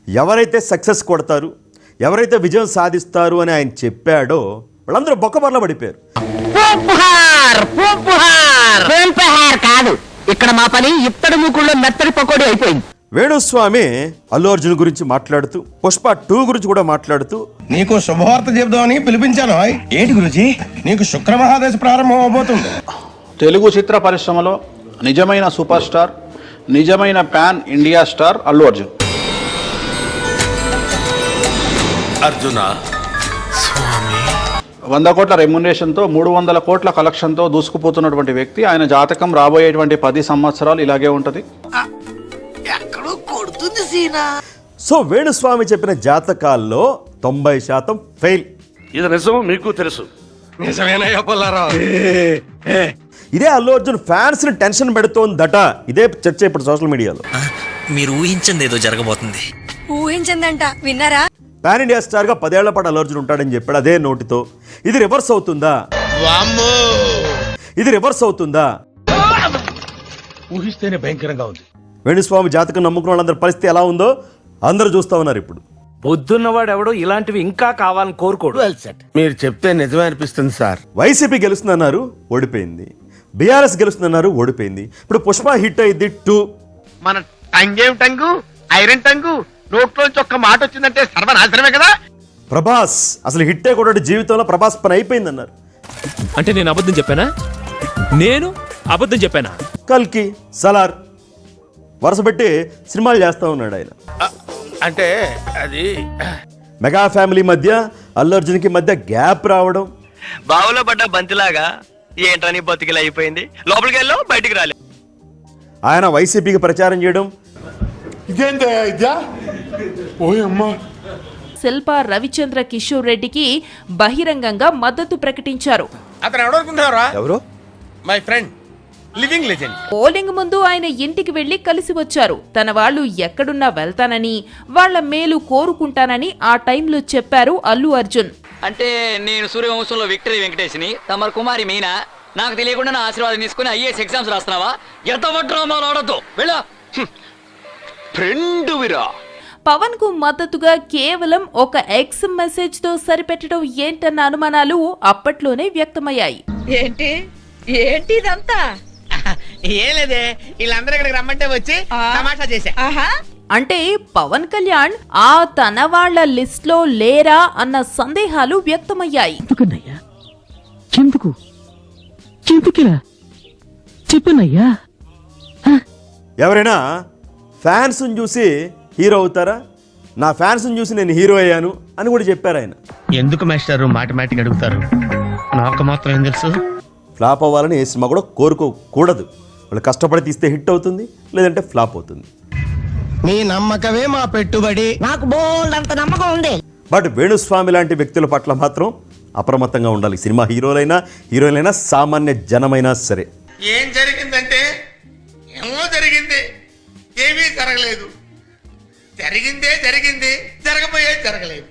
ఎవరైతే సక్సెస్ కొడతారు, ఎవరైతే విజయం సాధిస్తారు అని ఆయన చెప్పాడో వాళ్ళందరూ బొక్కబర్ల పడిపోయారు. కాదు, ఇక్కడ మా పని ఇత్తడి మూకుల్లో మెత్తడి పకోడీ అయిపోయింది. వేణుస్వామి అల్లు అర్జున్ గురించి మాట్లాడుతూ, పుష్ప 2 గురించి కూడా మాట్లాడుతూ, నీకు శుభవార్త చెబుదామని పిలిపించాను. ఏంటి గురుజీ? నీకు శుక్రమహాదశ ప్రారంభం అవబోతుంది. తెలుగు చిత్ర పరిశ్రమలో నిజమైన సూపర్ స్టార్, నిజమైన pan India star Allu Arjun. Arjuna 100 కోట్ల రెమ్యునరేషన్తో 300 కోట్ల కలెక్షన్తో దూసుకుపోతున్నటువంటి వ్యక్తి. ఆయన జాతకం రాబోయేటువంటి 10 సంవత్సరాలు ఇలాగే ఉంటుంది. సో వేణుస్వామి చెప్పిన జాతకాల్లో 90% ఫెయిల్. ఇది నిజం, మీకు తెలుసు. నిజమేనయ్యా పుల్లారావు. ఇదే అల్లు అర్జున్ ఫ్యాన్స్ ని టెన్షన్ పెడుతోందట. ఇదే చర్చ ఇప్పుడు సోషల్ మీడియాలో. మీరు ఊహించింది ఏదో జరగబోతుంది. ఊహించిందంట, విన్నారా? పాన్ ఇండియా స్టార్ గా 10 ఏళ్ల పాటు అల్లు అర్జున్ ఉంటాడని చెప్పాడు అదే నోటితో. ఇది రివర్స్ అవుతుందా? ఇది రివర్స్ అవుతుందా? ఊహిస్తేనే భయంకరంగా ఉంది. వేణుస్వామి జాతకం నమ్ముకున్న వాళ్ళందరి పరిస్థితి ఎలా ఉందో అందరూ చూస్తా ఉన్నారు ఇప్పుడు. పొద్దున్నవాడు ఎవడో ఇలాంటివి ఇంకా కావాలని కోరుకోడు. మీరు చెప్తే నిజమే అనిపిస్తుంది సార్. వైసీపీ గెలుస్తుందన్నారు, ఓడిపోయింది. బీఆర్ఎస్ గెలుస్తుందన్నారు, ఓడిపోయింది. ఇప్పుడు పుష్ప హిట్ అయింది 2. మన టంగేం టంగు, ఐరన్ టంగు, నోట్లోంచి ఒక్క మాట వచ్చిందంటే సర్వనాశనమే కదా. ప్రభాస్ అసలు హిట్టే కూడా జీవితంలో ప్రభాస్ పని అయిపోయిందన్నారు. అంటే నేను అబద్ధం చెప్పానా? నేను అబద్ధం చెప్పానా? కల్కి, సలార్ వరుస పెట్టి సినిమాలు చేస్తా ఉన్నాడు ఆయన. అంటే అది మెగా ఫ్యామిలీ మధ్య అల్లు అర్జున్కి మధ్య గ్యాప్ రావడం. బావులో పడ్డ బంతిలాగా ఏంటని బతికిలా అయిపోయింది. లోపలికి వెళ్ళో బయటికి రాలే. ఆయన వైసీపీకి ప్రచారం చేయడం. శిల్ప రవిచంద్ర కిషోర్ రెడ్డికి బహిరంగంగా మద్దతు ప్రకటించారు. అతను ఎవరనుకుంటున్నారా? ఎవరు? My friend, living legend. Polling ముందు ఆయన ఇంటికి వెళ్లి కలిసి వచ్చారు. తన వాళ్ళు ఎక్కడున్నా వెళ్తానని, వాళ్ల మేలు కోరుకుంటానని ఆ టైంలో చెప్పారు అల్లు అర్జున్. అంటే నేను సూర్యవంశంలో విక్టరీ వెంకటేష్ని, తమ కుమారి మీనా. నాకు తెలియకుండా నా ఆశీర్వాదం తీసుకుని ఐఏఎస్ ఎగ్జామ్స్ రాస్తున్నావా? ఎంత డ్రామాలు ఆడద్దు, వెళ్ళా. ఫ్రెండ్ విరా. పవన్ కు మద్దతుగా కేవలం ఒక ఎక్స్ మెసేజ్ తో సరిపెట్టడం ఏంటన్న అనుమానాలు అప్పట్లోనే వ్యక్తమయ్యాయి. ఏంటి ఏంటి ఇదంతా? ఏం లేదే, వీళ్ళందరూ ఇక్కడికి రమ్మంటే వచ్చి తమాషా చేశా. అంటే పవన్ కళ్యాణ్ ఆ తన వాళ్ల లిస్ట్ లో లేరా అన్న సందేహాలు వ్యక్తమయ్యాయి. ఎవరైనా ఫ్యాన్స్ చూసి హీరో అవుతారా? నా ఫ్యాన్స్ చూసి నేను హీరో అయ్యాను అని కూడా చెప్పారు ఆయన. ఎందుకు మాస్టారు మాటిమాటికి అడుగుతారు? నాకు మాత్రం ఏం తెలుసు. ఫ్లాప్ అవ్వాలని ఏ సినిమా కూడా కోరుకోకూడదు. వాళ్ళు కష్టపడి తీస్తే హిట్ అవుతుంది, లేదంటే ఫ్లాప్ అవుతుంది. మీ నమ్మకమే మా పెట్టుబడి. నాకు బోల్డంత నమ్మకం ఉంది. బట్ వేణుస్వామి లాంటి వ్యక్తుల పట్ల మాత్రం అప్రమత్తంగా ఉండాలి. సినిమా హీరోలైనా సామాన్య జనమైనా సరే. ఏం జరిగిందంటే ఏమో జరిగింది, ఏమీ జరగలేదు. జరిగింది, జరగబోయేది జరగలేదు.